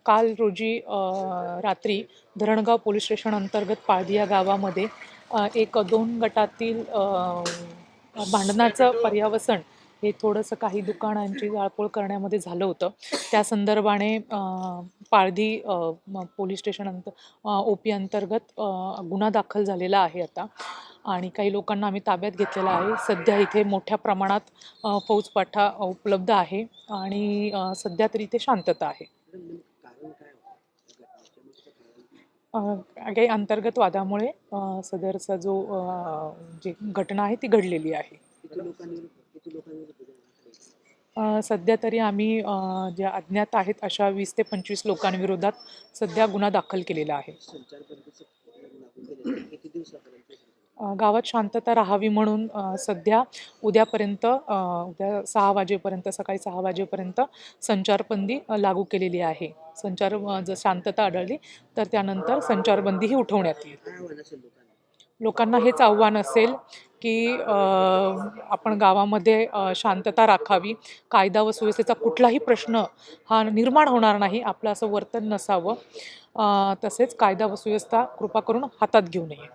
काल रोजी रात्री धरणगाव पोलीस स्टेशन अंतर्गत पाळधी या गावामध्ये एक 2 गटातील भांडणाचं पर्यावसन हे थोडंसं काही दुकानांची जाळपोळ करण्यामध्ये झालं होतं. त्या संदर्भाने पाळधी पोलीस स्टेशन OP अंतर्गत गुन्हा दाखल झालेला आहे आता आणि काही लोकांना आम्ही ताब्यात घेतलेला आहे. सध्या इथे मोठ्या प्रमाणात फौजपाठा उपलब्ध आहे आणि सध्या तरी इथे शांतता आहे. काही अंतर्गत वादामुळे सदरचा जो जी घटना आहे ती घडलेली आहे. सध्या तरी आम्ही ज्या अज्ञात आहेत अशा 20 ते 25 लोकांविरोधात सध्या गुन्हा दाखल केलेला आहे. गावात शांतता राहावी म्हणून सध्या उद्यापर्यंत उद्या 6 वाजेपर्यंत सकाळी 6 वाजेपर्यंत संचारबंदी लागू केलेली आहे. जर शांतता आढळली तर त्यानंतर संचारबंदीही उठवण्यात येईल. लोकांना हेच आव्हान असेल की आपण गावामध्ये शांतता राखावी, कायदा व सुव्यवस्थेचा कुठलाही प्रश्न हा निर्माण होणार नाही, आपलं असं वर्तन नसावं. तसेच कायदा व सुव्यवस्था कृपा करून हातात घेऊ नये.